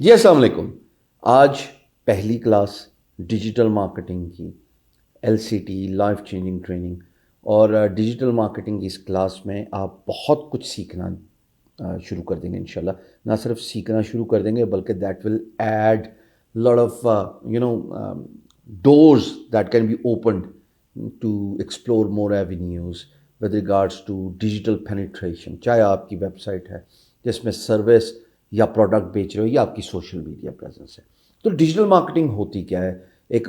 जी अस्सलाम वालेकुम। आज पहली क्लास डिजिटल मार्केटिंग की एलसीटी लाइफ चेंजिंग ट्रेनिंग और डिजिटल मार्केटिंग की इस क्लास में आप बहुत कुछ सीखना शुरू कर देंगे इंशाल्लाह। ना सिर्फ सीखना शुरू कर देंगे बल्कि that will add lot of doors that can be opened to explore more avenues with regards to digital penetration। चाहे आपकी वेबसाइट है जिसमें सर्विस या प्रोडक्ट बेच रहे हो या आपकी सोशल मीडिया प्रेजेंस है। तो डिजिटल मार्केटिंग होती क्या है? एक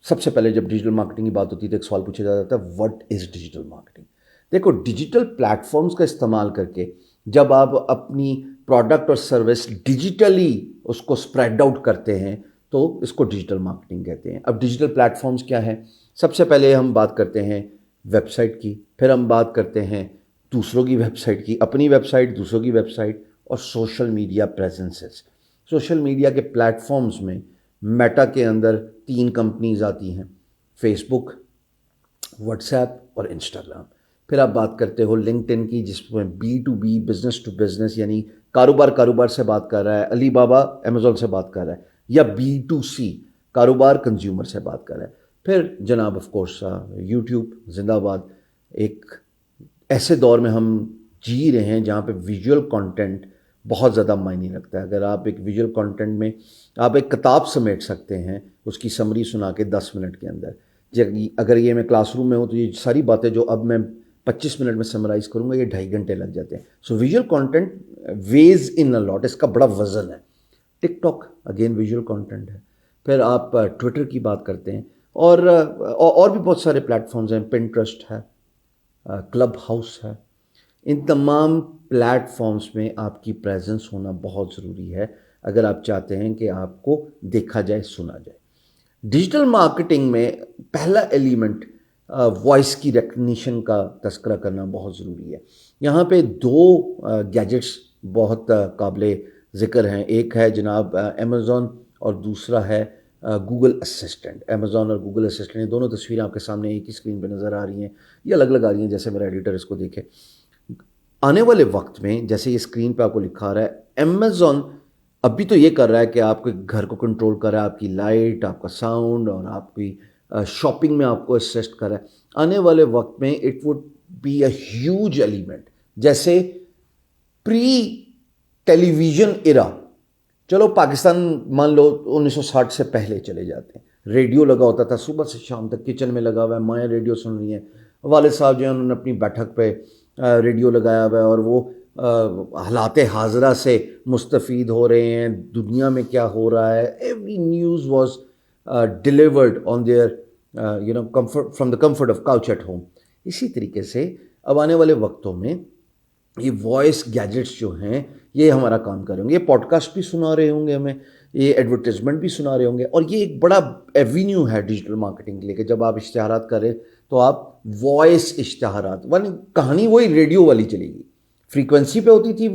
सबसे पहले जब डिजिटल मार्केटिंग की बात होती है तो एक सवाल पूछा जाता है, व्हाट इज़ डिजिटल मार्केटिंग? देखो, डिजिटल प्लेटफॉर्म्स का इस्तेमाल करके जब आप अपनी प्रोडक्ट और सर्विस डिजिटली उसको स्प्रेड आउट करते हैं तो इसको डिजिटल मार्केटिंग कहते हैं। अब डिजिटल प्लेटफॉर्म्स क्या हैं? सबसे पहले हम बात करते हैं वेबसाइट की, फिर हम बात करते हैं दूसरों की वेबसाइट की, अपनी वेबसाइट, दूसरों की वेबसाइट और social media presences. Social media के प्लेटफॉर्म्स में मेटा के अंदर 3 कंपनीज आती हैं, फेसबुक, व्हाट्सएप और इंस्टाग्राम। फिर आप बात करते हो लिंक्डइन की, जिसमें B2B, बिजनेस टू बिजनेस, यानी कारोबार कारोबार से बात कर रहा है, अलीबाबा अमेजोन से बात कर रहा है, या B2C, कारोबार कंज्यूमर से बात कर रहा है। फिर जनाब ऑफ कोर्स यूट्यूब जिंदाबाद। एक ऐसे दौर में हम जी रहे हैं जहाँ पे विजुअल कंटेंट बहुत ज़्यादा मायने रखता है। अगर आप एक विजुअल कंटेंट में आप एक किताब समेट सकते हैं उसकी समरी सुना के 10 मिनट के अंदर। अगर ये मैं क्लासरूम में हूँ तो ये सारी बातें जो अब मैं 25 मिनट में समराइज़ करूँगा ये 2.5 घंटे लग जाते हैं। So visual content ways in a lot, इसका बड़ा वजन है। टिकटॉक अगेन विजुअल कंटेंट है। फिर आप ट्विटर की बात करते हैं और भी बहुत सारे प्लेटफॉर्म्स हैं, पिंटरेस्ट है, क्लब हाउस है। इन तमाम प्लेटफॉर्म्स में आपकी प्रेजेंस होना बहुत ज़रूरी है अगर आप चाहते हैं कि आपको देखा जाए, सुना जाए। डिजिटल मार्केटिंग में पहला एलिमेंट वॉइस की रिकग्निशन का तस्करा करना बहुत ज़रूरी है। यहाँ पे 2 गैजेट्स बहुत काबिले ज़िक्र हैं। एक है जनाब अमेज़ॉन और दूसरा है गूगल असिस्टेंट। अमेज़ॉन और गूगल असिस्टेंट, ये दोनों तस्वीरें आपके सामने एक ही स्क्रीन पे नज़र आ रही हैं, ये अलग अलग आ रही हैं जैसे मेरा एडिटर इसको देखे। आने वाले वक्त में जैसे ये स्क्रीन पे आपको लिखा रहा है, अमेज़ॉन अभी तो ये कर रहा है कि आपके घर को कंट्रोल कर रहा है, आपकी लाइट, आपका साउंड और आपकी शॉपिंग में आपको असिस्ट कर रहा है। आने वाले वक्त में it would be a huge element, जैसे प्री टेलीविज़न इरा। चलो पाकिस्तान मान लो 1960 से पहले चले जाते हैं, रेडियो लगा होता था सुबह से शाम तक, किचन में लगा हुआ है, माएँ रेडियो सुन रही हैं, वालिद साहब जो हैं उन्होंने अपनी बैठक पे रेडियो लगाया हुआ है और वो हालाते हाजरा से मुस्तफ़ीद हो रहे हैं, दुनिया में क्या हो रहा है। Every news was delivered on their comfort, from the comfort of couch at home. इसी तरीके से अब आने वाले वक्तों में ये वॉइस गैजेट्स जो हैं ये हमारा काम कर रहे होंगे, ये पॉडकास्ट भी सुना रहे होंगे हमें, ये एडवर्टाइजमेंट भी सुना रहे होंगे, और ये एक बड़ा एवेन्यू है डिजिटल मार्केटिंग के लिए कि जब आप इश्तहारात करें तो आप वॉइस इश्तहारात वाली कहानी वही रेडियो वाली चलेगी। फ्रीक्वेंसी पे होती थी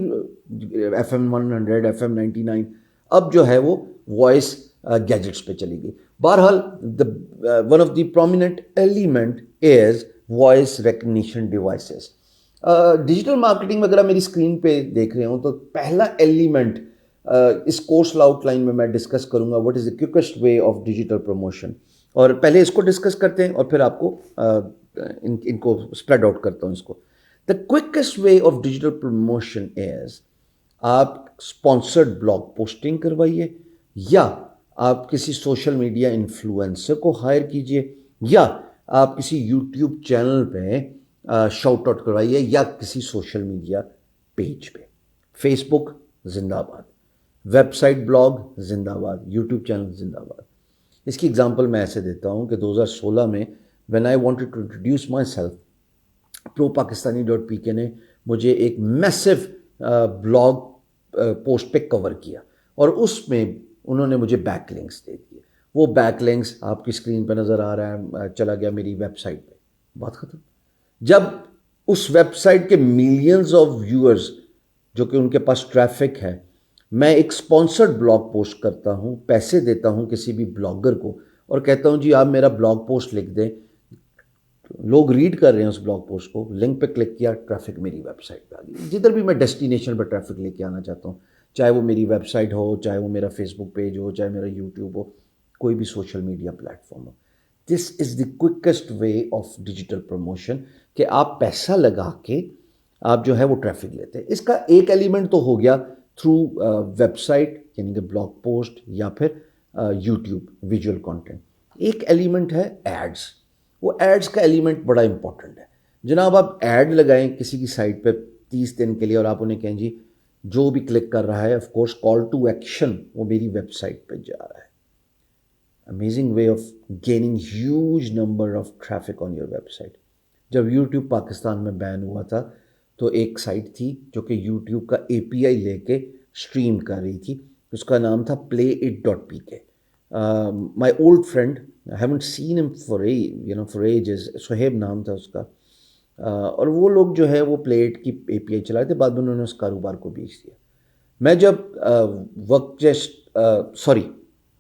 FM 100, FM 99, अब जो है वो वॉइस गैजेट्स पे चलेगी। बहरहाल the one of the prominent element is voice recognition devices. Digital marketing में अगर आप मेरी स्क्रीन पे देख रहे हो तो पहला एलिमेंट इस कोर्स आउटलाइन में मैं डिस्कस करूंगा, what is the quickest way of digital promotion. और पहले इसको डिस्कस करते हैं और फिर आपको इनको स्प्रेड आउट करता हूँ इसको। The quickest way of digital promotion is, आप स्पॉन्सर्ड ब्लॉग पोस्टिंग करवाइए, या आप किसी सोशल मीडिया इन्फ्लुएंसर को हायर कीजिए, या आप किसी यूट्यूब चैनल पे शाउट आउट करवाइए, या किसी सोशल मीडिया पेज पे। फेसबुक जिंदाबाद, वेबसाइट ब्लॉग जिंदाबाद, यूट्यूब चैनल जिंदाबाद। इसकी एग्जांपल मैं ऐसे देता हूँ कि 2016 में when I wanted to introduce myself, ProPakistani.pk ने मुझे एक मैसिव ब्लॉग पोस्ट पे कवर किया और उसमें उन्होंने मुझे बैकलिंक्स दे दिए। वो बैकलिंक्स आपकी स्क्रीन पे नज़र आ रहा है, चला गया मेरी वेबसाइट पे, बात ख़त्म। जब उस वेबसाइट के मिलियंस ऑफ व्यूअर्स जो कि उनके पास ट्रैफिक है, मैं एक स्पॉन्सर्ड ब्लॉग पोस्ट करता हूँ, पैसे देता हूँ किसी भी ब्लॉगर को और कहता हूँ जी आप मेरा ब्लॉग पोस्ट लिख दें, लोग रीड कर रहे हैं उस ब्लॉग पोस्ट को, लिंक पे क्लिक किया, ट्रैफिक मेरी वेबसाइट पे आ गई। जिधर भी मैं डेस्टिनेशन पर ट्रैफिक लेके आना चाहता हूँ, चाहे वो मेरी वेबसाइट हो, चाहे वो मेरा फेसबुक पेज हो, चाहे मेरा यूट्यूब हो, कोई भी सोशल मीडिया प्लेटफॉर्म हो। This is the quickest way of digital promotion कि आप पैसा लगा के आप जो है वो ट्रैफिक लेते हैं। इसका एक एलिमेंट तो हो गया थ्रू वेबसाइट यानी कि ब्लॉग पोस्ट या फिर यूट्यूब विजुअल कंटेंट। एक एलिमेंट है एड्स। वो एड्स का एलिमेंट बड़ा इंपॉर्टेंट है। जनाब आप ऐड लगाएं किसी की साइट पे 30 दिन के लिए और आप उन्हें कहें जी जो भी क्लिक कर रहा है of course call to action वो मेरी वेबसाइट पे जा रहा है। Amazing way of gaining huge number of traffic on your website. जब यूट्यूब पाकिस्तान में बैन हुआ था तो एक साइट थी जो कि यूट्यूब का एपीआई लेके स्ट्रीम कर रही थी, उसका नाम था playit.pk। My old friend, I haven't seen him for ages, Suhaib नाम था उसका। और वो लोग जो है वो प्लेट की एपीआई चला रहे थे, बाद में उन्होंने उस कारोबार को बेच दिया। मैं जब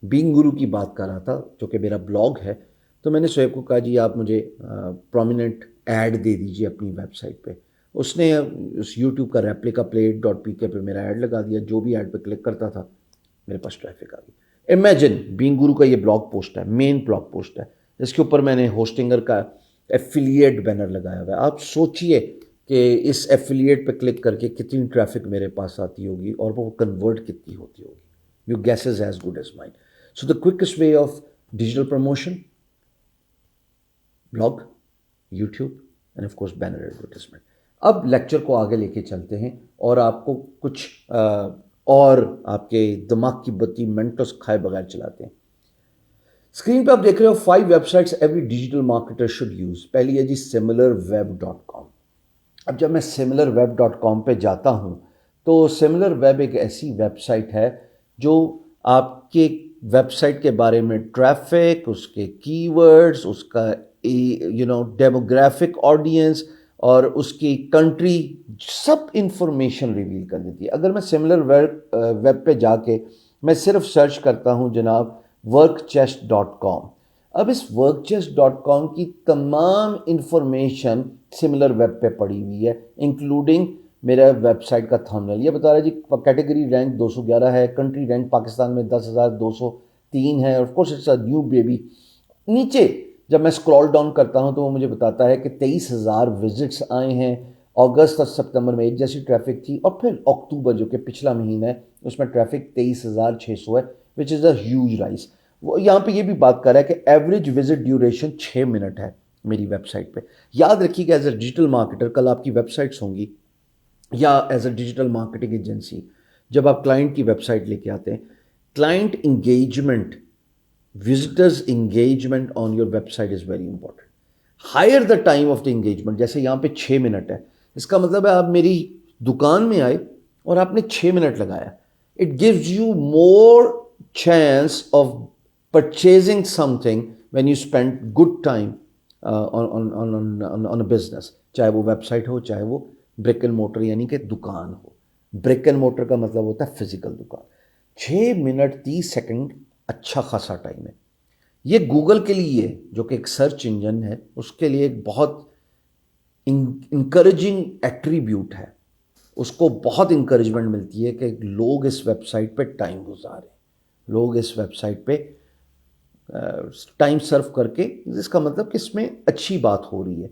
बीइंग गुरु की बात कर रहा था जो कि मेरा ब्लॉग है, तो मैंने शोएब को कहा जी आप मुझे प्रोमिनेंट ऐड दे दीजिए अपनी वेबसाइट पे। उसने उस यूट्यूब का रेप्लिका playit.pk पे मेरा ऐड लगा दिया। जो भी ऐड पे क्लिक करता था मेरे पास ट्रैफिक आ गई। इमेजिन बीइंग गुरु का ये ब्लॉग पोस्ट है, मेन ब्लॉग पोस्ट है, इसके ऊपर मैंने होस्टिंगर का एफिलिएट बैनर लगाया हुआ है। आप सोचिए कि इस एफिलिएट पे क्लिक करके कितनी ट्रैफिक मेरे पास आती होगी और वो कन्वर्ट कितनी होती होगी। Your guess is as good as mine. So the quickest way of digital promotion, blog, YouTube and of course banner advertisement. अब लेक्चर को आगे लेके चलते हैं और आपको कुछ और आपके दिमाग की बत्ती मेंटोस खाए बगैर चलाते हैं। स्क्रीन पे आप देख रहे हो 5 websites every digital marketer should use. पहली है जी similarweb.com। अब जब मैं similarweb.com पे जाता हूं तो SimilarWeb एक ऐसी वेबसाइट है जो आपके वेबसाइट के बारे में ट्रैफिक, उसके कीवर्ड्स, उसका डेमोग्राफिक ऑडियंस और उसकी कंट्री सब इंफॉर्मेशन रिवील कर देती है। अगर मैं SimilarWeb पे जाके मैं सिर्फ सर्च करता हूं जनाब workchest.com, अब इस workchest.com की तमाम इंफॉर्मेशन SimilarWeb पे पड़ी हुई है, इंक्लूडिंग मेरा वेबसाइट का थंबनेल। ये बता रहा है जी कैटेगरी रैंक 211 है, कंट्री रैंक पाकिस्तान में 10,203 है, of course it's a new baby. नीचे जब मैं स्क्रॉल डाउन करता हूं तो वो मुझे बताता है कि 23,000 विजिट्स आए हैं। अगस्त और सितंबर में एक जैसी ट्रैफिक थी और फिर अक्टूबर जो कि पिछला महीना है उसमें ट्रैफिक 23,600 है, which is a huge rise. वो यहाँ पे ये भी बात कर रहा है कि एवरेज विजिट ड्यूरेशन 6 मिनट है मेरी वेबसाइट पे। याद रखिएगा एज अ डिजिटल मार्केटर कल आपकी वेबसाइट्स होंगी या as a digital marketing agency जब आप क्लाइंट की वेबसाइट लेके आते हैं, client engagement, visitors engagement on your website is very important. Higher the time of the engagement, जैसे यहाँ पे 6 मिनट है, इसका मतलब है आप मेरी दुकान में आए और आपने 6 मिनट लगाया, it gives you more chance of purchasing something when you spend good time on a business, चाहे वो वेबसाइट हो चाहे वो ब्रिक एंड मोटर यानी कि दुकान हो। ब्रिक एंड मोटर का मतलब होता है फिजिकल दुकान। 6 मिनट 30 सेकंड अच्छा खासा टाइम है। ये गूगल के लिए जो कि एक सर्च इंजन है उसके लिए एक बहुत इंकरेजिंग एट्रीब्यूट है। उसको बहुत इंकरेजमेंट मिलती है कि लोग इस वेबसाइट पे टाइम गुजारें, लोग इस वेबसाइट पे टाइम सर्व करके, इसका मतलब कि इसमें अच्छी बात हो रही है।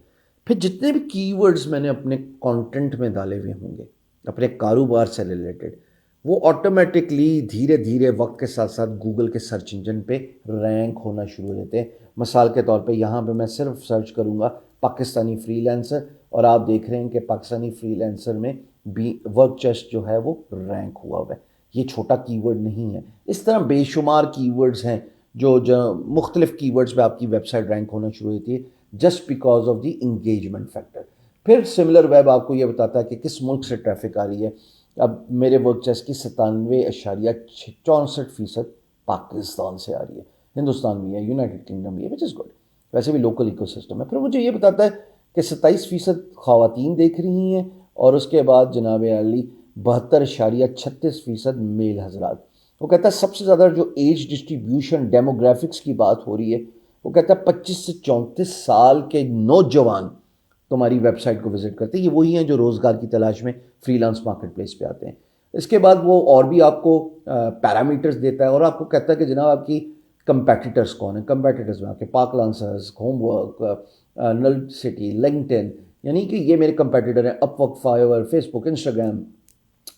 फिर जितने भी कीवर्ड्स मैंने अपने कंटेंट में डाले हुए होंगे अपने कारोबार से रिलेटेड, वो ऑटोमेटिकली धीरे धीरे वक्त के साथ साथ गूगल के सर्च इंजन पे रैंक होना शुरू हो जाते हैं। मिसाल के तौर पे यहाँ पे मैं सिर्फ सर्च करूँगा पाकिस्तानी फ्रीलांसर और आप देख रहे हैं कि पाकिस्तानी फ्रीलांसर में भी वर्कचेस्ट जो है वो रैंक हुआ हुआ है। ये छोटा कीवर्ड नहीं है। इस तरह बेशुमार कीवर्ड्स हैं जो मुख्तलिफ कीवर्ड्स पे आपकी वेबसाइट रैंक होना शुरू होती है just because of the engagement factor. फिर SimilarWeb आपको ये बताता है कि किस मुल्क से ट्रैफिक आ रही है। अब मेरे वर्कचेस्ट की 97.64% पाकिस्तान से आ रही है, हिंदुस्तान भी है, यूनाइटेड किंगडम भी है, विच इज़ गुड। वैसे भी लोकल इकोसिस्टम है। फिर मुझे ये बताता है कि 27% ख़वातीन देख रही हैं और उसके बाद जनाब अली 72.36% मेल हजरात। वो कहता है सबसे ज़्यादा जो एज डिस्ट्रीब्यूशन डेमोग्राफिक्स की बात हो रही है, वो कहता है 25 से 34 साल के नौजवान तुम्हारी वेबसाइट को विजिट करते हैं। ये वही हैं जो रोज़गार की तलाश में फ्रीलांस मार्केट प्लेस पे आते हैं। इसके बाद वो और भी आपको पैरामीटर्स देता है और आपको कहता है कि जनाब आपकी कंपेटिटर्स कौन है। कंपेटिटर्स में आपके पाक लांसर्स, होमवर्क, नल सिटी, लिंक्डइन, यानी कि ये मेरे कंपेटिटर हैं। अपवर्क, फाइवर, फेसबुक, इंस्टाग्राम,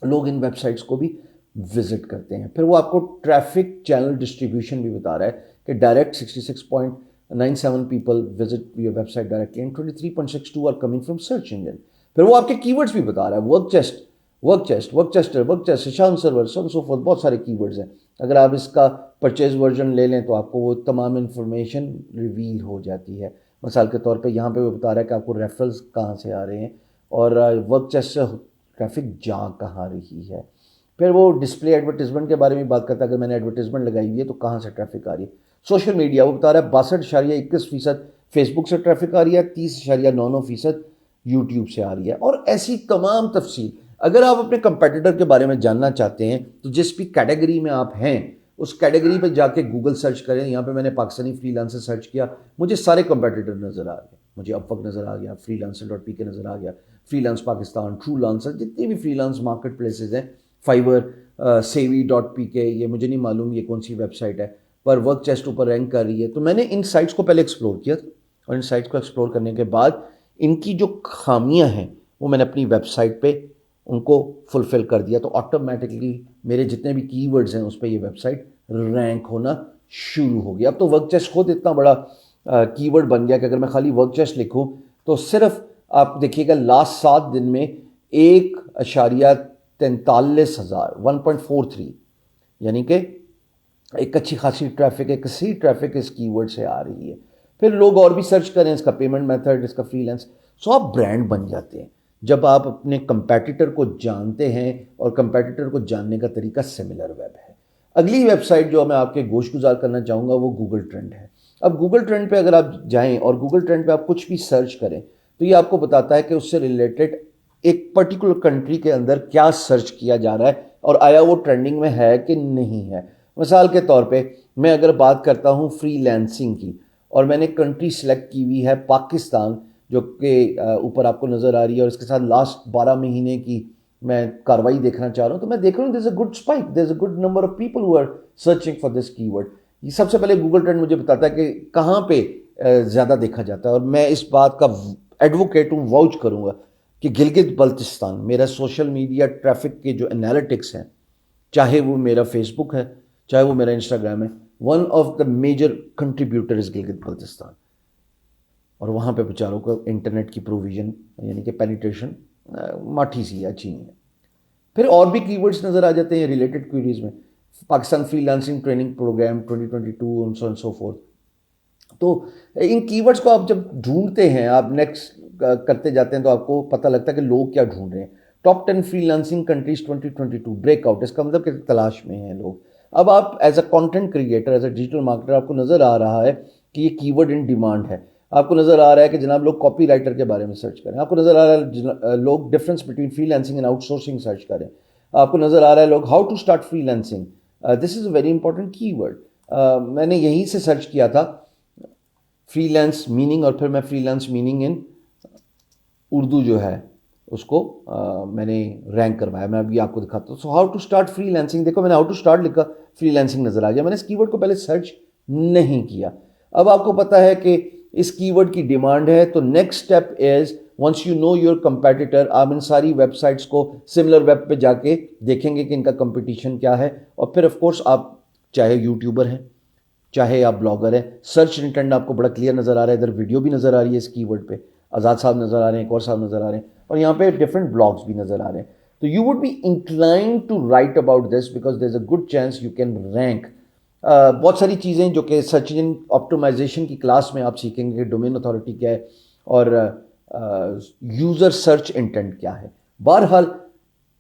लोग इन वेबसाइट्स को भी विजिट करते हैं। फिर वो आपको ट्रैफिक चैनल डिस्ट्रीब्यूशन भी बता रहा है कि direct 66.97 people visit your website directly and 23.62 are coming from search engine. फिर वो आपके कीवर्ड्स भी बता रहा है, वर्कचेस्टर, शान सर्वर, सो फोर्थ, बहुत सारे कीवर्ड्स हैं। अगर आप इसका परचेज वर्जन ले लें तो आपको वो तमाम इन्फॉर्मेशन रिवील हो जाती है। मिसाल के तौर पे यहाँ पे वो बता रहा है कि आपको रेफरल्स कहाँ से आ रहे हैं और वर्कचेस्टर ट्रैफिक जा कहाँ रही है। फिर वो डिस्प्ले एडवर्टीजमेंट के बारे में बात करता है, अगर मैंने एडवर्टीजमेंट लगाई हुई है तो कहाँ से ट्रैफिक आ रही है। सोशल मीडिया वो बता रहा है 62.21% फेसबुक से ट्रैफिक आ रही है, 30.99% यूट्यूब से आ रही है, और ऐसी तमाम तफसील। अगर आप अपने कंपेटिटर के बारे में जानना चाहते हैं तो जिस भी कैटेगरी में आप हैं उस कैटेगरी पे जाके गूगल सर्च करें। यहाँ पे मैंने पाकिस्तानी फ्रीलांसर सर्च किया, मुझे सारे कंपेटिटर नज़र आ गए। मुझे अपवर्क नज़र आ गया, freelancer.pk नज़र आ गया, फ्रीलांस पाकिस्तान, ट्रू लांसर, जितनी भी फ्रीलांस मार्केट प्लेसेस हैं, फाइवर, सेवी.pk, ये मुझे नहीं मालूम ये कौन सी वेबसाइट है, पर वर्क चेस्ट ऊपर रैंक कर रही है। तो मैंने इन साइट्स को पहले एक्सप्लोर किया था और इन साइट्स को एक्सप्लोर करने के बाद इनकी जो खामियां हैं वो मैंने अपनी वेबसाइट पे उनको फुलफ़िल कर दिया। तो ऑटोमेटिकली मेरे जितने भी कीवर्ड्स हैं उस पर ये वेबसाइट रैंक होना शुरू हो गया। अब तो वर्क चेस्ट खुद इतना बड़ा कीवर्ड बन गया कि अगर मैं खाली वर्क चेस्ट लिखूँ तो सिर्फ आप देखिएगा लास्ट 7 दिन में 1.43,000 1.43, यानी कि एक अच्छी खासी ट्रैफिक, एक सी ट्रैफिक इस कीवर्ड से आ रही है। फिर लोग और भी सर्च करें इसका पेमेंट मेथड, इसका फ्रीलांस, सो आप ब्रांड बन जाते हैं जब आप अपने कंपेटिटर को जानते हैं और कंपेटिटर को जानने का तरीका सिमिलर वेब है। अगली वेबसाइट जो मैं आपके गोश गुजार करना चाहूँगा वो गूगल ट्रेंड है। अब गूगल ट्रेंड पे अगर आप जाएं और गूगल ट्रेंड पे आप कुछ भी सर्च करें तो ये आपको बताता है कि उससे रिलेटेड एक पर्टिकुलर कंट्री के अंदर क्या सर्च किया जा रहा है और आया वो ट्रेंडिंग में है कि नहीं है। मिसाल के तौर पे मैं अगर बात करता हूँ फ्रीलांसिंग की और मैंने कंट्री सेलेक्ट की हुई है पाकिस्तान, जो कि ऊपर आपको नज़र आ रही है, और इसके साथ लास्ट 12 महीने की मैं कार्रवाई देखना चाह रहा हूँ, तो मैं देख रहा हूँ there is a good spike, there is a good number of people who are searching for this keyword. ये सबसे पहले गूगल ट्रेंड मुझे बताता है कि कहाँ पे ज़्यादा देखा जाता है, और मैं इस बात का एडवोकेट हूँ, वाउच करूँगा कि गिलगित बल्तिस्तान, मेरा सोशल मीडिया ट्रैफिक के जो एनालिटिक्स हैं, चाहे वो मेरा फेसबुक है चाहे वो मेरा इंस्टाग्राम है, one of the major contributor is Gilgit Baltistan. और वहाँ पे बेचारों को इंटरनेट की प्रोविज़न यानी कि पेनिट्रेशन माठी सी है, अच्छी नहीं है। फिर और भी कीवर्ड्स नज़र आ जाते हैं रिलेटेड क्वेरीज में, Pakistan freelancing training program 2022 and so forth. तो इन कीवर्ड्स को आप जब ढूंढते हैं, आप नेक्स्ट करते जाते हैं, तो आपको पता लगता है कि लोग क्या ढूंढ रहे हैं। टॉप 10 फ्रीलांसिंग कंट्रीज 2022 ब्रेकआउट, इसका मतलब कि तलाश में हैं लोग। अब आप as a content creator, as a digital marketer, आपको नज़र आ रहा है कि ये कीवर्ड इन डिमांड है। आपको नज़र आ रहा है कि जनाब लोग कॉपी राइटर के बारे में सर्च करें, आपको नज़र आ रहा है लोग difference between freelancing and outsourcing search करें, आपको नज़र आ रहा है लोग how to start freelancing, this is a very important keyword. मैंने यहीं से सर्च किया था फ्रीलांस मीनिंग, और फिर मैं फ्रीलांस मीनिंग इन उर्दू जो है उसको मैंने रैंक करवाया। मैं अभी आपको दिखाता हूँ। So how to start freelancing, देखो मैंने हाउ टू स्टार्ट लिखा, फ्रीलांसिंग नज़र आ गया। मैंने इस कीवर्ड को पहले सर्च नहीं किया। अब आपको पता है कि इस कीवर्ड की डिमांड है, तो next step is once you know your competitor, आप इन सारी वेबसाइट्स को सिमिलर वेब पे जाके देखेंगे कि इनका कंपटीशन क्या है। और फिर ऑफ कोर्स आप चाहे यूट्यूबर हैं चाहे आप ब्लॉगर हैं, सर्च इंटेंट आपको बड़ा क्लियर नज़र आ रहा है। इधर वीडियो भी नज़र आ रही है इस कीवर्ड पे, आज़ाद साहब नज़र आ रहे हैं, एक और साहब नज़र आ रहे हैं, और यहाँ पे डिफरेंट ब्लॉग्स भी नज़र आ रहे हैं। तो you would be inclined to write about this because there is a good chance you can rank. बहुत सारी चीज़ें जो कि सर्च इंजन ऑप्टिमाइजेशन की क्लास में आप सीखेंगे कि डोमेन अथॉरिटी क्या है और यूज़र सर्च इंटेंट क्या है। बहरहाल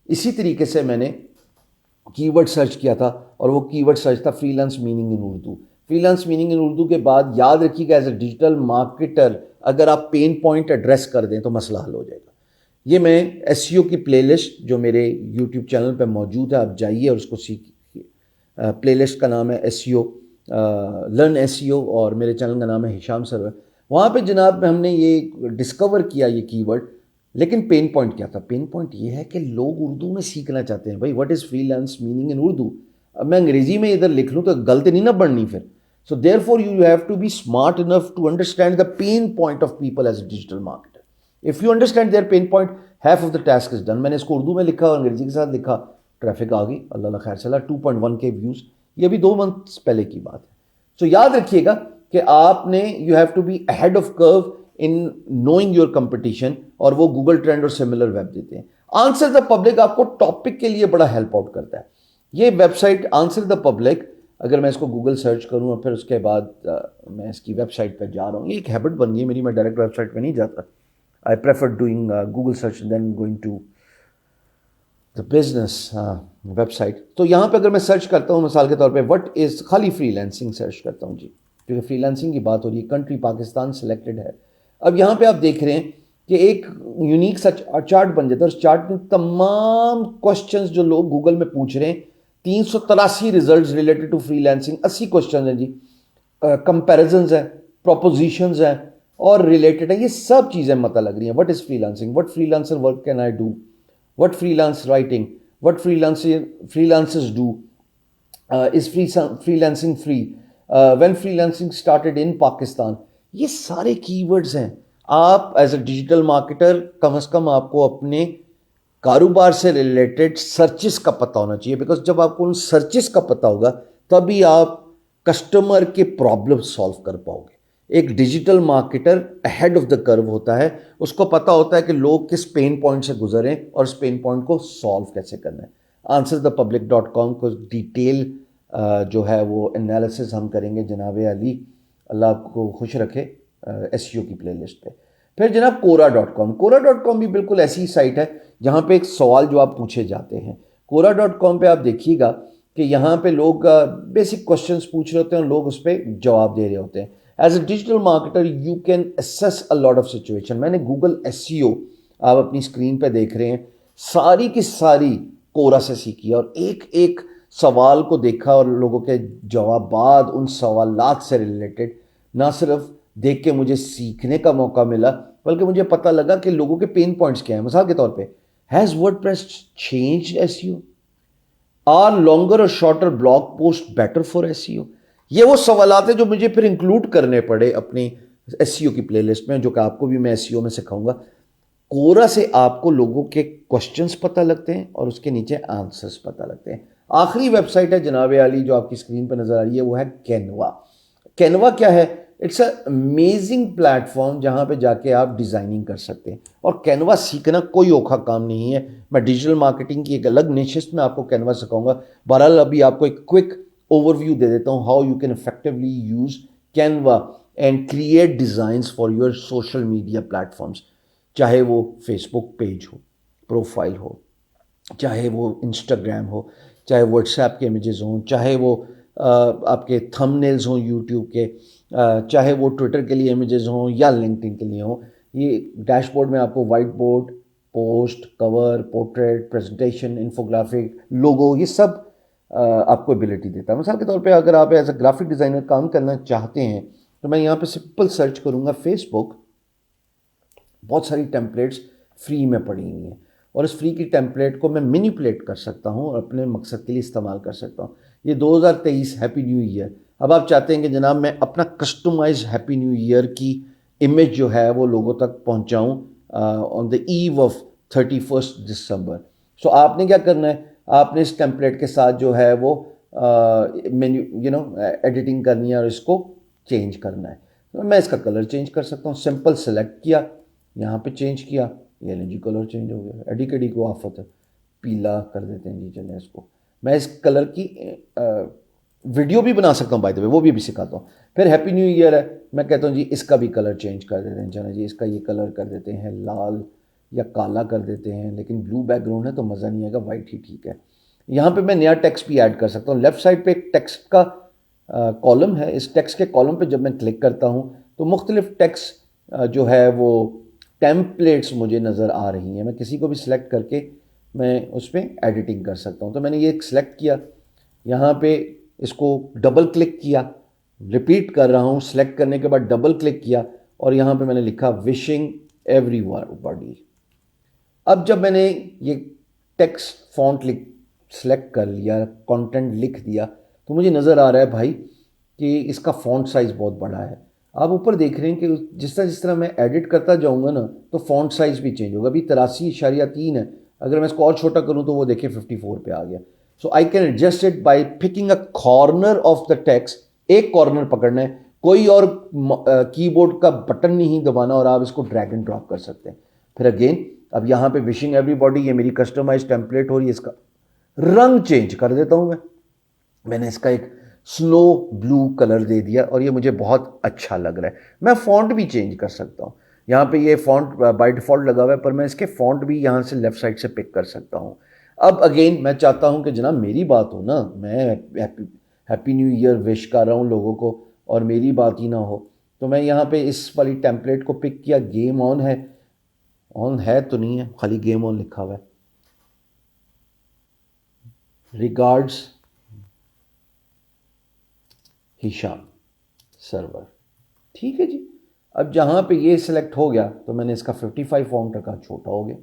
इसी तरीके से मैंने कीवर्ड सर्च किया था और वो कीवर्ड सर्च था freelance meaning in Urdu. Freelance meaning in Urdu के बाद याद रखिएगा एज ए डिजिटल मार्केटर अगर आप पेन पॉइंट एड्रेस कर दें तो मसला हल हो जाएगा। ये मैं एसईओ की प्लेलिस्ट जो मेरे यूट्यूब चैनल पे मौजूद है, आप जाइए और उसको सीखिए। प्लेलिस्ट का नाम है एसईओ, लर्न एसईओ, और मेरे चैनल का नाम है हिशाम सर्वर। वहाँ पे जनाब हमने ये डिस्कवर किया ये कीवर्ड लेकिन पेन पॉइंट क्या था? पेन पॉइंट ये है कि लोग उर्दू में सीखना चाहते हैं। भाई what is freelance meaning in Urdu? अब मैं अंग्रेजी में इधर लिख लूँ तो गलती नहीं ना बढ़नी फिर। So therefore you have to be smart enough to understand the pain point of people as a digital marketer. If you understand their pain point, half of the task is done. मैंने इसको उर्दू में लिखा और अंग्रेजी के साथ लिखा, traffic आ गई, अल्लाह खैर चला, 2.1 के व्यूज़। ये अभी 2 मंथ्स पहले की बात है। सो याद रखिएगा कि आपने you have to be ahead of curve in knowing your competition, और वो गूगल ट्रेंड और सिमिलर वेब देते हैं। आंसर द पब्लिक आपको टॉपिक के लिए बड़ा हेल्प आउट करता है। ये वेबसाइट आंसर द पब्लिक, अगर मैं इसको गूगल सर्च करूँ और फिर उसके बाद मैं इसकी वेबसाइट पर जा रहा हूँ, ये एक हैबिट बन गई मेरी, मैं डायरेक्ट वेबसाइट पर नहीं जाता। I prefer doing Google search then going to the business website. तो यहाँ पे अगर मैं सर्च करता हूँ मिसाल के तौर पे व्हाट इज़, खाली फ्रीलांसिंग सर्च करता हूँ जी, क्योंकि फ्रीलांसिंग की बात हो रही है, कंट्री पाकिस्तान सिलेक्टेड है। अब यहाँ पे आप देख रहे हैं कि एक यूनिक सा चार्ट बन जाता है, उस चार्ट में तमाम क्वेश्चंस जो लोग गूगल में पूछ रहे हैं, 383 results related to freelancing, 80 question हैं जी, कंपेरिजन्स हैं, प्रोपोजिशंस हैं और रिलेटेड है। ये सब चीज़ें पता लग रही हैं। What is freelancing, what freelancer work can I do, what freelance writing, what freelancers do, is freelancing free, when freelancing started in Pakistan। ये सारे कीवर्ड्स हैं। आप एज अ डिजिटल मार्केटर कम से कम आपको अपने कारोबार से रिलेटेड सर्चिस का पता होना चाहिए, बिकॉज जब आपको उन सर्चिस का पता होगा तभी आप कस्टमर के प्रॉब्लम सॉल्व कर पाओगे। एक digital marketer ahead of the curve होता है, उसको पता होता है कि लोग किस पेन पॉइंट से गुजरें और उस पेन पॉइंट को सॉल्व कैसे करना है। answerthepublic.com को डिटेल जो है वो एनालिसिस हम करेंगे जनाब अली, अल्लाह आपको खुश रखे, एसईओ की प्लेलिस्ट पे। फिर जनाब कोरा.com भी बिल्कुल ऐसी साइट है जहाँ पे एक सवाल जवाब पूछे जाते हैं। कोरा.com पे आप देखिएगा कि यहाँ पे लोग बेसिक क्वेश्चंस पूछ रहे होते हैं और लोग उस पर जवाब दे रहे होते हैं। As a digital marketer you can assess a lot of situation. मैंने गूगल एसईओ आप अपनी स्क्रीन पे देख रहे हैं, सारी की सारी कोरा से सीखी और एक एक सवाल को देखा और लोगों के जवाबात उन सवालात से रिलेटेड ना सिर्फ देख के मुझे सीखने का मौका मिला, बल्कि मुझे पता लगा कि लोगों के पेन पॉइंट्स क्या हैं। मिसाल के तौर पे, has WordPress changed SEO, are longer or shorter blog post better for SEO. ये वो सवालात हैं जो मुझे फिर इंक्लूड करने पड़े अपनी एसईओ की प्लेलिस्ट में, जो कि आपको भी मैं एसईओ में सिखाऊंगा। कोरा से आपको लोगों के क्वेश्चंस पता लगते हैं और उसके नीचे आंसर्स पता लगते हैं। आखिरी वेबसाइट है जनाब अली जो आपकी स्क्रीन पर नजर आ रही है, वो है कैनवा। कैनवा क्या है? इट्स अ अमेजिंग प्लेटफॉर्म जहां पे जाके आप डिज़ाइनिंग कर सकते हैं। और कैनवा सीखना कोई औखा काम नहीं है। मैं डिजिटल मार्केटिंग की एक अलग निशिस्त में आपको कैनवा सिखाऊंगा। बहरहाल अभी आपको एक क्विक ओवरव्यू दे देता हूं how you can effectively use Canva and create designs for your social media platforms, चाहे वो फेसबुक पेज हो, प्रोफाइल हो, चाहे वो इंस्टाग्राम हो, चाहे व्हाट्सएप के इमेजेस हों, चाहे वो आपके थंबनेल्स हों यूट्यूब के, चाहे वो ट्विटर के लिए इमेजेस हों या लिंक्डइन के लिए हों। ये डैशबोर्ड में आपको white board, post, cover, portrait, presentation, infographic, logo, ये सब आपको एबिलिटी देता है। मिसाल के तौर पे अगर आप एज अ ग्राफिक डिज़ाइनर काम करना चाहते हैं तो मैं यहाँ पे सिंपल सर्च करूँगा फेसबुक, बहुत सारी टेम्पलेट्स फ्री में पड़ी हुई हैं और इस फ्री की टेम्पलेट को मैं मैनिपुलेट कर सकता हूँ और अपने मकसद के लिए इस्तेमाल कर सकता हूँ। ये 2023 हैप्पी न्यू ईयर। अब आप चाहते हैं कि जनाब मैं अपना कस्टमाइज हैप्पी न्यू ईयर की इमेज जो है वो लोगों तक पहुँचाऊँ ऑन द ईव ऑफ 31 दिसंबर। सो आपने क्या करना है, आपने इस टेम्पलेट के साथ जो है वो मेन्यू एडिटिंग करनी है और इसको चेंज करना है। तो मैं इसका कलर चेंज कर सकता हूँ। सिंपल सेलेक्ट किया, यहाँ पे चेंज किया, ये जी कलर चेंज हो गया। एडी कडी को आफत है, पीला कर देते हैं जी। चलें इसको, मैं इस कलर की वीडियो भी बना सकता हूँ बाय द वे, वो भी सिखाता हूँ। फिर हैप्पी न्यू ईयर है, मैं कहता हूँ जी इसका भी कलर चेंज कर देते हैं। चलें जी इसका ये कलर कर देते हैं लाल या काला कर देते हैं, लेकिन ब्लू बैकग्राउंड है तो मज़ा नहीं आएगा, वाइट ही ठीक है। यहाँ पे मैं नया टेक्स्ट भी ऐड कर सकता हूँ। लेफ्ट साइड पे एक टेक्स्ट का कॉलम है। इस टेक्स्ट के कॉलम पे जब मैं क्लिक करता हूँ तो मुख्तलिफ टेक्स्ट जो है वो टेम्पलेट्स मुझे नज़र आ रही हैं। मैं किसी को भी सिलेक्ट करके मैं उस पर एडिटिंग कर सकता हूँ। तो मैंने ये सिलेक्ट किया, यहाँ पे इसको डबल क्लिक किया, रिपीट कर रहा हूँ, सिलेक्ट करने के बाद डबल क्लिक किया और यहाँ पे मैंने लिखा विशिंग एवरीबॉडी। अब जब मैंने ये टेक्स्ट फॉन्ट सेलेक्ट कर लिया, कंटेंट लिख दिया, तो मुझे नज़र आ रहा है भाई कि इसका फॉन्ट साइज़ बहुत बड़ा है। आप ऊपर देख रहे हैं कि जिस तरह मैं एडिट करता जाऊंगा ना, तो फॉन्ट साइज़ भी चेंज होगा। अभी 83.3 है, अगर मैं इसको और छोटा करूं तो वो देखिए 54 पे आ गया। So I can adjust it by picking a corner of the text. एक कॉर्नर पकड़ना है, कोई और कीबोर्ड का बटन नहीं दबाना, और आप इसको ड्रैग एंड ड्रॉप कर सकते हैं। फिर अगेन अब यहाँ पे विशिंग एवरीबॉडी, ये मेरी कस्टमाइज टेम्पलेट हो रही है, इसका रंग चेंज कर देता हूँ मैंने इसका एक स्नो ब्लू कलर दे दिया और ये मुझे बहुत अच्छा लग रहा है। मैं फ़ॉन्ट भी चेंज कर सकता हूँ। यहाँ पे ये फ़ॉन्ट बाय डिफ़ॉल्ट लगा हुआ है, पर मैं इसके फ़ॉन्ट भी यहाँ से लेफ़्ट साइड से पिक कर सकता हूँ। अब अगेन मैं चाहता हूँ कि जनाब मेरी बात हो ना, मैं हैप्पी न्यू ईयर विश कर रहा हूँ लोगों को और मेरी बात ही ना हो, तो मैं यहाँ पे इस वाली टेम्पलेट को पिक किया। गेम ऑन है तो नहीं है, खाली गेम ऑन लिखा हुआ है। रिगार्ड्स हिशाम सर्वर, ठीक है जी। अब जहाँ पे ये सिलेक्ट हो गया तो मैंने इसका 55 फॉन्ट रखा, छोटा हो गया,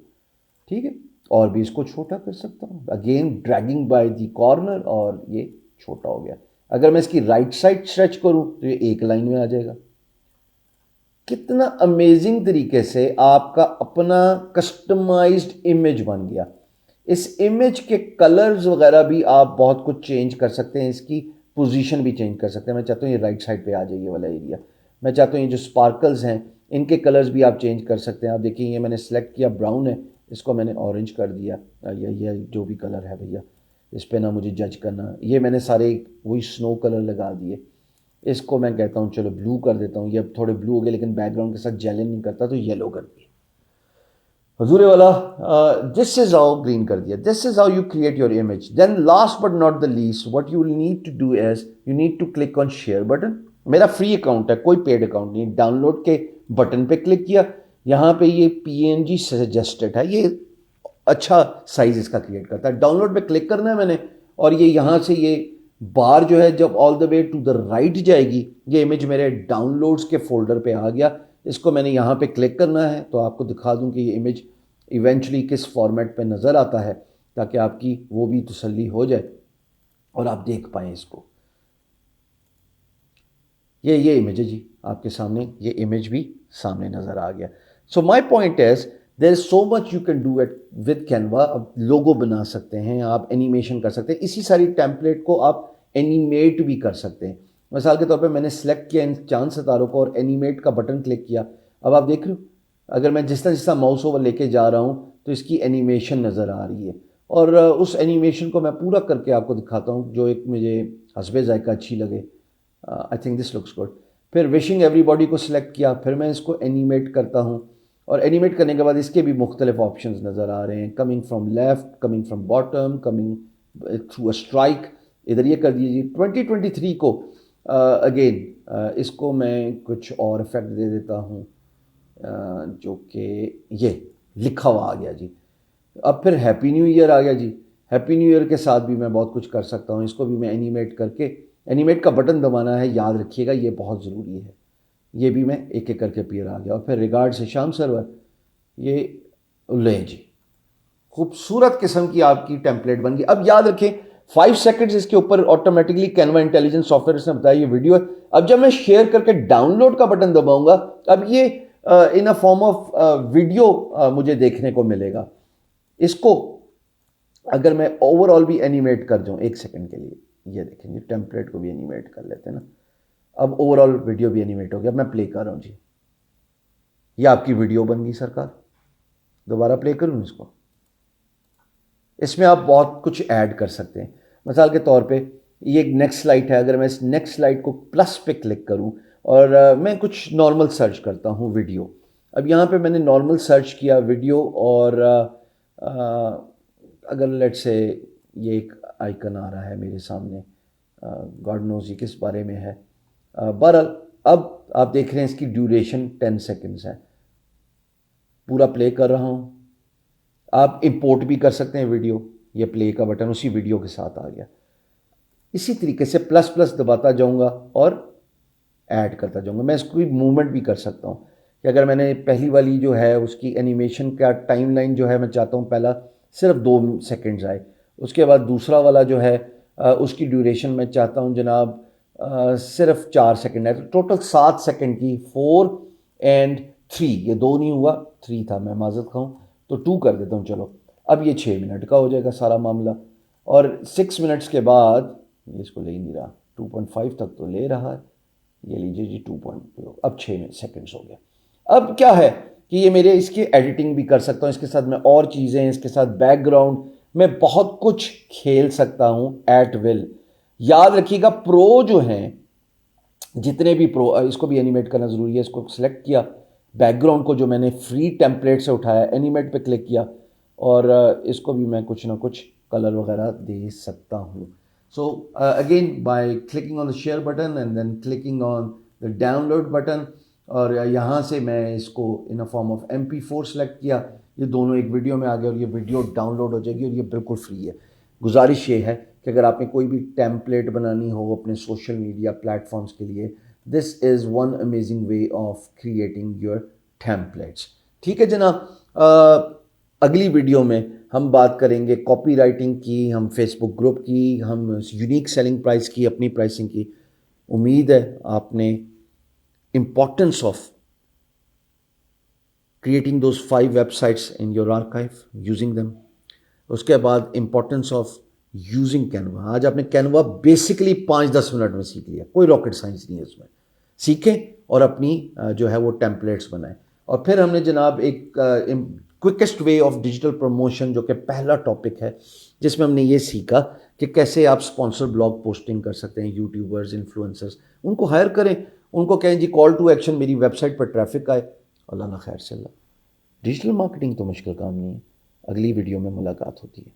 ठीक है। और भी इसको छोटा कर सकता हूँ, again dragging by the corner, और ये छोटा हो गया। अगर मैं इसकी राइट साइड स्ट्रेच करूँ तो ये एक लाइन में आ जाएगा। कितना अमेजिंग तरीके से आपका अपना कस्टमाइज्ड इमेज बन गया। इस इमेज के कलर्स वगैरह भी आप बहुत कुछ चेंज कर सकते हैं, इसकी पोजीशन भी चेंज कर सकते हैं। मैं चाहता हूँ ये राइट साइड पे आ जाए ये वाला एरिया। मैं चाहता हूँ ये जो स्पार्कल्स हैं इनके कलर्स भी आप चेंज कर सकते हैं। आप देखिए ये मैंने सेलेक्ट किया, ब्राउन है, इसको मैंने ऑरेंज कर दिया, या जो भी कलर है भैया, इस पर ना मुझे जज करना। ये मैंने सारे वही स्नो कलर लगा दिए। इसको मैं कहता हूँ चलो ब्लू कर देता हूँ, ये अब थोड़े ब्लू हो गए लेकिन बैकग्राउंड के साथ जेलन नहीं करता, तो येलो कर दिया। हजूरे वाला दिस इज हाउ ग्रीन कर दिया। This is how you create your image. Then last but not the least what you will need to do is you need to click on share button. मेरा free account है, कोई paid account नहीं। Download के button पे click किया, यहाँ पे ये PNG सजेस्टेड है, ये अच्छा साइज इसका क्रिएट करता है। डाउनलोड पे क्लिक करना है मैंने, और ये यहाँ से ये बार जो है जब all the way to the right जाएगी, ये इमेज मेरे डाउनलोड्स के फोल्डर पे आ गया। इसको मैंने यहाँ पे क्लिक करना है तो आपको दिखा दूँ कि ये इमेज इवेंचुअली किस फॉर्मेट पे नज़र आता है, ताकि आपकी वो भी तसल्ली हो जाए और आप देख पाएँ इसको। ये इमेज है जी आपके सामने, ये इमेज भी सामने नज़र आ गया। So my point is there is so much you can do it with Canva. अब लोगो बना सकते हैं, आप एनिमेशन कर सकते हैं, इसी सारी टेम्पलेट को आप एनिमेट भी कर सकते हैं। मिसाल के तौर पे मैंने सेलेक्ट किया इन चांद सितारों को और एनिमेट का बटन क्लिक किया। अब आप देख रहे हो, अगर मैं जिस तरह माउस ओवर लेके जा रहा हूँ तो इसकी एनिमेशन नज़र आ रही है, और उस एनिमेशन को मैं पूरा करके आपको दिखाता हूँ जो एक मुझे हस्बे ज़ायका अच्छी लगे। I think this looks good. फिर विशिंग एवरीबॉडी को सिलेक्ट किया, फिर मैं इसको एनिमेट करता हूँ, और एनिमेट करने के बाद इसके भी मुख्तलिफ ऑप्शंस नज़र आ रहे हैं, coming from left, coming from bottom, coming through a strike. इधर ये कर दीजिए। 2023 को अगेन इसको मैं कुछ और इफेक्ट दे देता हूँ, जो कि ये लिखा हुआ आ गया जी। अब फिर हैप्पी न्यू ईयर आ गया जी। हैप्पी न्यू ईयर के साथ भी मैं बहुत कुछ कर सकता हूँ। इसको भी मैं एनिमेट करके, एनिमेट का बटन दबाना है, याद रखिएगा ये बहुत ज़रूरी है। ये भी मैं एक एक करके अपीयर आ गया। और फिर रिगार्ड्स हिशाम सर्वर, ये ले जी, खूबसूरत किस्म की आपकी टेम्पलेट बन गई। अब याद रखें 5 सेकंड्स इसके ऊपर ऑटोमेटिकली कैनवा इंटेलिजेंस सॉफ्टवेयर इसने बताया ये वीडियो है। अब जब मैं शेयर करके डाउनलोड का बटन दबाऊंगा, अब ये इन अ फॉर्म ऑफ वीडियो मुझे देखने को मिलेगा। इसको अगर मैं ओवरऑल भी एनिमेट कर दूं 1 सेकंड के लिए, ये देखेंगे टेम्पलेट को भी एनिमेट कर लेते हैं ना। अब ओवरऑल वीडियो भी एनिमेट हो गया। मैं प्ले कर रहा हूं जी, ये आपकी वीडियो बन गई सरकार। दोबारा प्ले करूं इसको। इसमें आप बहुत कुछ ऐड कर सकते हैं। मिसाल के तौर पे ये एक नेक्स्ट स्लाइड है, अगर मैं इस नेक्स्ट स्लाइड को प्लस पे क्लिक करूं और मैं कुछ नॉर्मल सर्च करता हूं वीडियो। अब यहाँ पे मैंने नॉर्मल सर्च किया वीडियो, और अगर लेट से ये एक आइकन आ रहा है मेरे सामने, गॉड नोज ये किस बारे में है। बहरहाल अब आप देख रहे हैं इसकी ड्यूरेशन 10 सेकंड्स है। पूरा प्ले कर रहा हूँ। आप इंपोर्ट भी कर सकते हैं वीडियो, ये प्ले का बटन उसी वीडियो के साथ आ गया। इसी तरीके से प्लस प्लस दबाता जाऊंगा और ऐड करता जाऊंगा। मैं इसको भी मूवमेंट भी कर सकता हूँ। कि अगर मैंने पहली वाली जो है उसकी एनिमेशन का टाइमलाइन जो है मैं चाहता हूँ पहला सिर्फ 2 सेकंड्स आए, उसके बाद दूसरा वाला जो है उसकी ड्यूरेशन मैं चाहता हूँ जनाब सिर्फ 4 सेकंड है, तो टोटल 7 सेकंड की 4 और 3, ये 2 नहीं हुआ 3 था, मैं माजरत खाऊँ तो 2 कर देता हूँ चलो। अब ये 6 मिनट का हो जाएगा सारा मामला, और 6 मिनट्स के बाद ये इसको ले ही नहीं रहा, 2.5 तक तो ले रहा है, ये लीजिए जी 2. अब 6 सेकंड्स हो गया। अब क्या है कि ये मेरे इसकी एडिटिंग भी कर सकता हूँ, इसके साथ मैं और चीज़ें, इसके साथ बैकग्राउंड में बहुत कुछ खेल सकता हूँ एट विल। याद रखिएगा प्रो जो हैं, जितने भी प्रो, इसको भी एनिमेट करना ज़रूरी है, इसको सिलेक्ट किया, बैकग्राउंड को जो मैंने फ्री टेम्पलेट से उठाया, एनिमेट पे क्लिक किया, और इसको भी मैं कुछ ना कुछ कलर वगैरह दे सकता हूँ। So again by clicking on the share button and then clicking on the download button, और यहाँ से मैं इसको in a form of MP4 select किया, ये दोनों एक वीडियो में आ गए और ये वीडियो डाउनलोड हो जाएगी, और ये बिल्कुल फ्री है। गुजारिश ये है कि अगर आपने कोई भी टेम्पलेट बनानी हो अपने सोशल मीडिया प्लेटफॉर्म्स के लिए, this is one amazing way of creating your templates. ठीक है जनाब, अगली वीडियो में हम बात करेंगे कॉपी राइटिंग की, हम फेसबुक ग्रुप की, हम यूनिक सेलिंग प्राइस की, अपनी प्राइसिंग की। उम्मीद है आपने importance of creating those 5 websites in your archive, using them, उसके बाद इम्पॉर्टेंस ऑफ यूजिंग कैनवा। आज आपने कैनवा बेसिकली 5-10 मिनट में सीख लिया, कोई रॉकेट साइंस नहीं है उसमें। सीखें और अपनी जो है वो टेम्पलेट्स बनाएं। और फिर हमने जनाब एक quickest way of digital promotion, जो कि पहला टॉपिक है, जिसमें हमने ये सीखा कि कैसे आप स्पॉन्सर ब्लॉग पोस्टिंग कर सकते हैं। यूट्यूबर्स, इन्फ्लुएंसर्स, उनको हायर करें, उनको कहें जी कॉल टू एक्शन मेरी वेबसाइट पर ट्रैफिक आए, अल्लाह ना खैर से अल्लाह। डिजिटल मार्केटिंग तो मुश्किल काम नहीं है। अगली वीडियो में मुलाकात होती है।